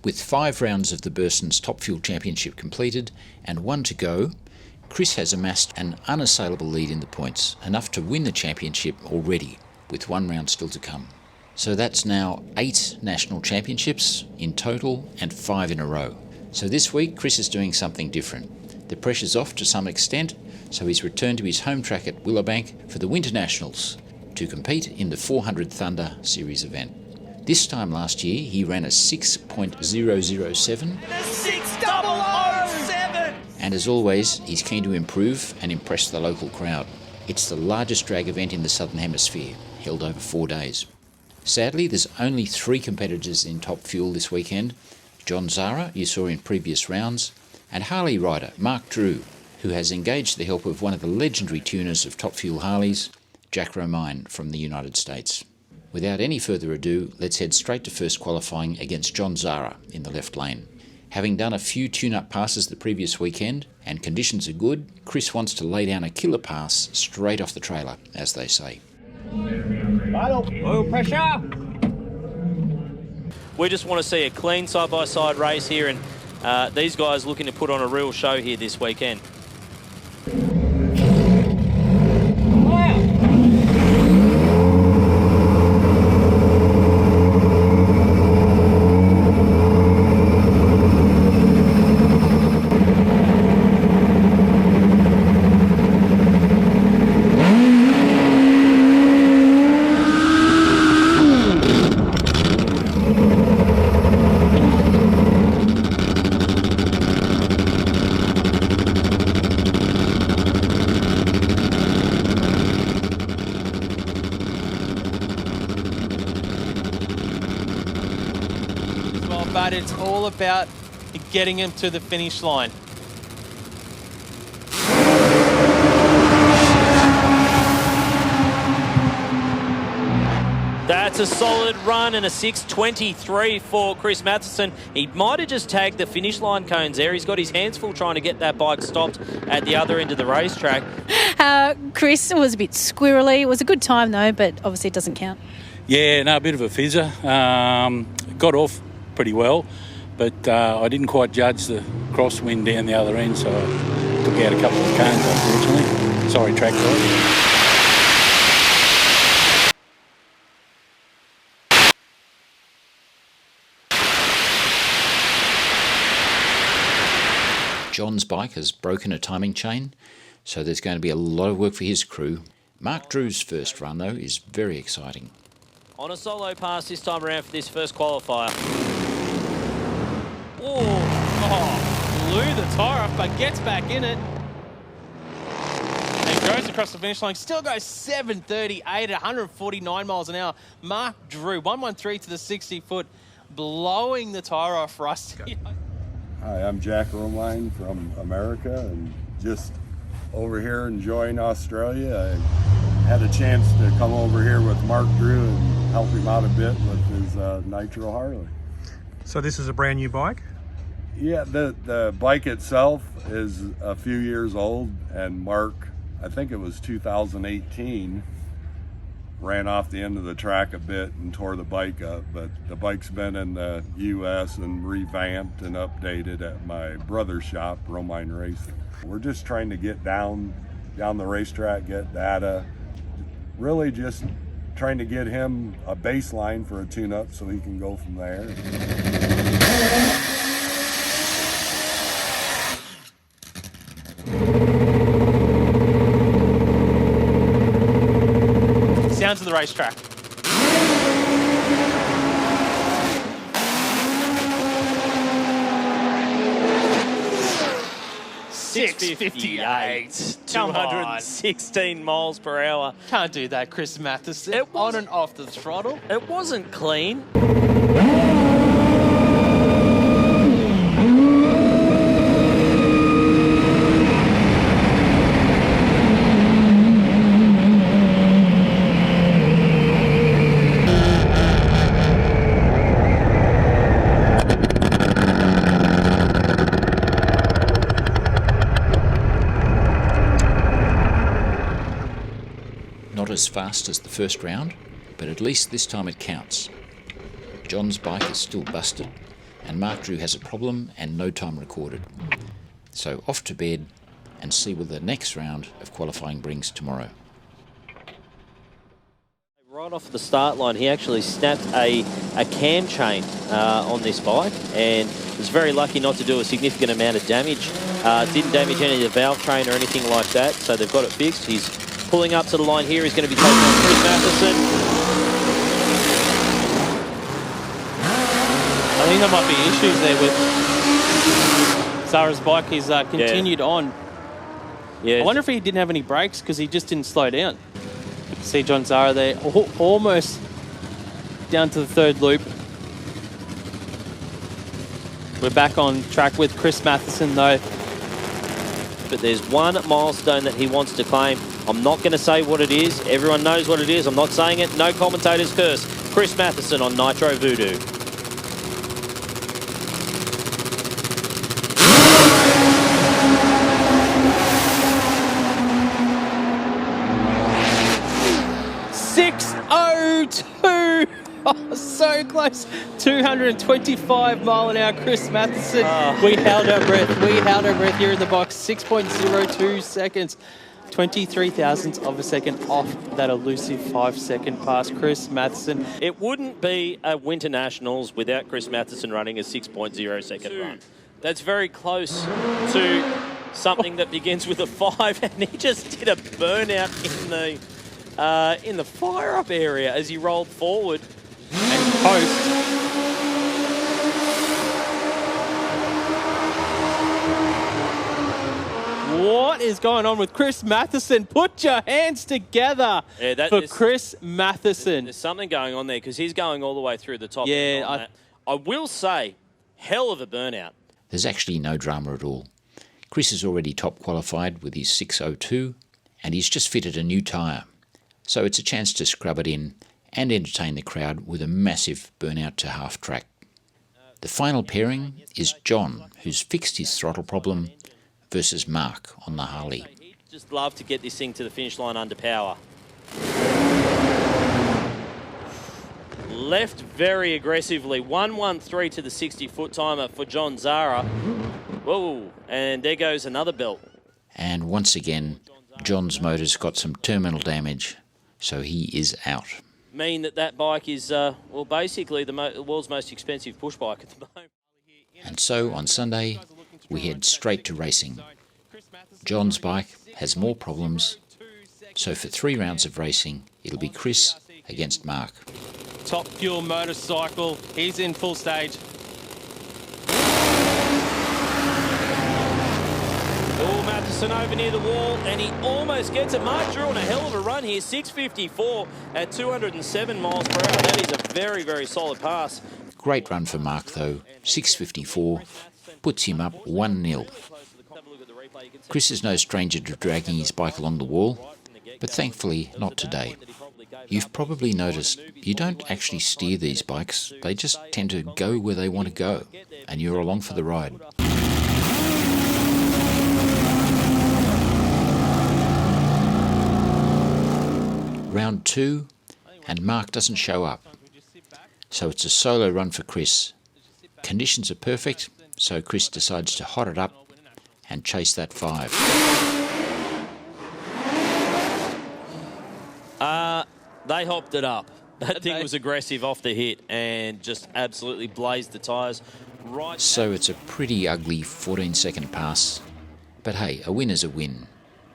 With 5 rounds of the Burson's Top Fuel Championship completed and 1 to go, Chris has amassed an unassailable lead in the points, enough to win the championship already, with 1 round still to come. So that's now 8 national championships in total and 5 in a row. So this week Chris is doing something different. The pressure's off to some extent, so he's returned to his home track at Willowbank for the Winternationals to compete in the 400 Thunder Series event. This time last year, he ran a 6.007. A 6.007! And as always, he's keen to improve and impress the local crowd. It's the largest drag event in the Southern Hemisphere, held over 4 days. Sadly, there's only 3 competitors in Top Fuel this weekend. John Zara, you saw in previous rounds, and Harley rider Mark Drew, who has engaged the help of one of the legendary tuners of Top Fuel Harleys, Jack Romine from the United States. Without any further ado, let's head straight to first qualifying against John Zara in the left lane. Having done a few tune-up passes the previous weekend, and conditions are good, Chris wants to lay down a killer pass straight off the trailer, as they say. Oil pressure! We just want to see a clean side-by-side race here, and these guys looking to put on a real show here this weekend. But it's all about getting him to the finish line. That's a solid run and a 6.23 for Chris Matheson. He might have just tagged the finish line cones there. He's got his hands full trying to get that bike stopped at the other end of the racetrack. Chris was a bit squirrely. It was a good time though, but obviously it doesn't count. Yeah, no, a bit of a fizzer. Got off pretty well, but I didn't quite judge the crosswind down the other end, so I took out a couple of cones, unfortunately. Sorry, track guys. John's bike has broken a timing chain, so there's going to be a lot of work for his crew. Mark Drew's first run, though, is very exciting. On a solo pass this time around for this first qualifier. Oh, Blew the tyre off, but gets back in it. And goes across the finish line. Still goes 7.38 at 149 miles an hour. Mark Drew, 113 to the 60-foot, blowing the tyre off Rusty. Hi, I'm Jack Romine from America and just over here enjoying Australia. I had a chance to come over here with Mark Drew and help him out a bit with his Nitro Harley. So this is a brand new bike? Yeah, the bike itself is a few years old, and Mark, I think it was 2018, ran off the end of the track a bit and tore the bike up, but the bike's been in the US and revamped and updated at my brother's shop, Romine Racing. We're just trying to get down the racetrack, get data, really just trying to get him a baseline for a tune-up so he can go from there. Sounds of the racetrack. 658. 216 miles per hour. Can't do that, Chris Matheson. On and off the throttle. It wasn't clean. Not as fast as the first round, but at least this time it counts. John's bike is still busted, and Mark Drew has a problem and no time recorded. So off to bed and see what the next round of qualifying brings tomorrow. Right off the start line, he actually snapped a cam chain on this bike and was very lucky not to do a significant amount of damage. Didn't damage any of the valve train or anything like that, so they've got it fixed. He's pulling up to the line here. He's going to be taking on Chris Matheson. I think there might be issues there with Zara's bike. He's continued on. Yeah. I wonder if he didn't have any brakes because he just didn't slow down. See John Zara there, almost down to the third loop. We're back on track with Chris Matheson though. But there's one milestone that he wants to claim. I'm not going to say what it is. Everyone knows what it is. I'm not saying it. No commentators curse. Chris Matheson on Nitro Voodoo. Oh, so close. 225 mile an hour, Chris Matheson. We held our breath. We held our breath here in the box. 6.02 seconds. 23 thousandths of a second off that elusive 5-second pass. Chris Matheson. It wouldn't be a Winternationals without Chris Matheson running a 6.0 second run. That's very close to something that begins with a 5, and he just did a burnout in the fire-up area as he rolled forward. And post. What is going on with Chris Matheson? Put your hands together for Chris Matheson. There's something going on there because he's going all the way through the top. Yeah, I will say, hell of a burnout. There's actually no drama at all. Chris is already top qualified with his 6.02 and he's just fitted a new tyre. So it's a chance to scrub it in and entertain the crowd with a massive burnout to half track. The final pairing is John, who's fixed his throttle problem, versus Mark on the Harley. He'd just love to get this thing to the finish line under power. Left very aggressively. 1:13 to the 60-foot timer for John Zara. Whoa, and there goes another belt. And once again, John's motor's got some terminal damage, so he is out. Mean that bike is, well, basically the world's most expensive push bike at the moment. And so on Sunday, we head straight to racing. John's bike has more problems, so for 3 rounds of racing, it'll be Chris against Mark. Top Fuel motorcycle. He's in full stage. Oh, Matheson over near the wall, and he almost gets it. Mark Drew on a hell of a run here. 6.54 at 207 miles per hour. That is a very, very solid pass. Great run for Mark, though. 6.54 puts him up 1-0. Chris is no stranger to dragging his bike along the wall, but thankfully not today. You've probably noticed you don't actually steer these bikes. They just tend to go where they want to go, and you're along for the ride. Round 2, and Mark doesn't show up. So it's a solo run for Chris. Conditions are perfect, so Chris decides to hot it up and chase that 5. They hopped it up. That thing was aggressive off the hit and just absolutely blazed the tyres. Right. So it's a pretty ugly 14-second pass. But hey, a win is a win,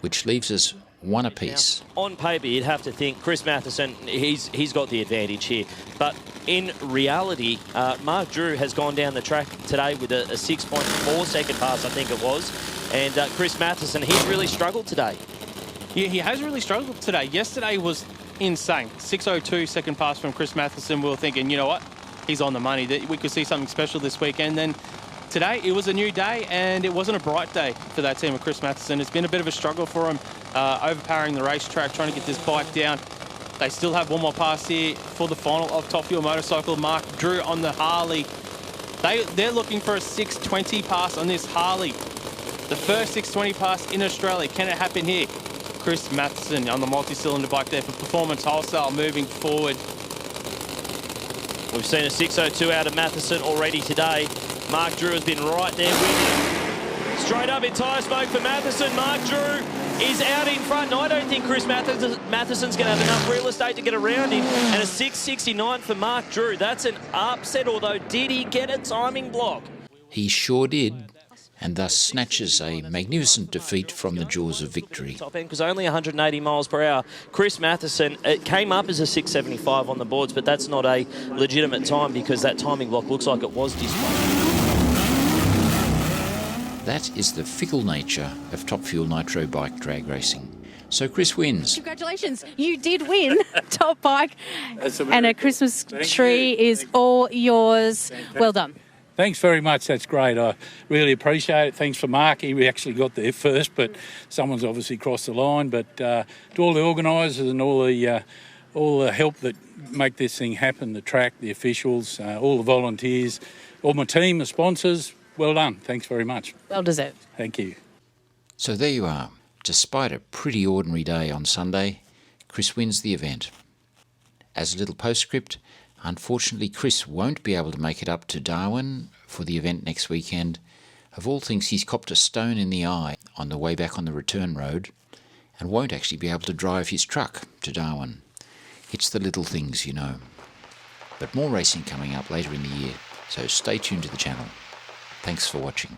which leaves us 1 apiece. Now, on paper, you'd have to think Chris Matheson, he's got the advantage here. But in reality, Mark Drew has gone down the track today with a 6.4 second pass, I think it was. And Chris Matheson, he's really struggled today. Yeah, he has really struggled today. Yesterday was insane. 6.02 second pass from Chris Matheson. We were thinking, you know what? He's on the money. We could see something special this weekend. Then today, it was a new day, and it wasn't a bright day for that team of Chris Matheson. It's been a bit of a struggle for him, overpowering the racetrack, trying to get this bike down. They still have one more pass here for the final of Top Fuel Motorcycle. Mark Drew on the Harley. They're looking for a 6.20 pass on this Harley. The first 6.20 pass in Australia. Can it happen here? Chris Matheson on the multi-cylinder bike there for Performance Wholesale moving forward. We've seen a 6:02 out of Matheson already today. Mark Drew has been right there winning. Straight up in tyre smoke for Matheson. Mark Drew is out in front. And I don't think Chris Matheson's going to have enough real estate to get around him. And a 6:69 for Mark Drew. That's an upset, although did he get a timing block? He sure did, and thus snatches a magnificent defeat from the jaws of victory. Top end, because only 180 miles per hour. Chris Matheson, it came up as a 6:75 on the boards, but that's not a legitimate time because that timing block looks like it was displayed. That is the fickle nature of Top Fuel Nitro bike drag racing. So Chris wins. Congratulations, you did win top bike, That's a and a Christmas tree is all yours. Well done. Thanks very much. That's great. I really appreciate it. Thanks for Mark. He actually got there first, but someone's obviously crossed the line. But to all the organisers and all the help that make this thing happen, the track, the officials, all the volunteers, all my team, the sponsors, well done. Thanks very much. Well deserved. Thank you. So there you are. Despite a pretty ordinary day on Sunday, Chris wins the event. As a little postscript, unfortunately Chris won't be able to make it up to Darwin for the event next weekend. Of all things, he's copped a stone in the eye on the way back on the return road and won't actually be able to drive his truck to Darwin. It's the little things, you know. But more racing coming up later in the year, so stay tuned to the channel. Thanks for watching.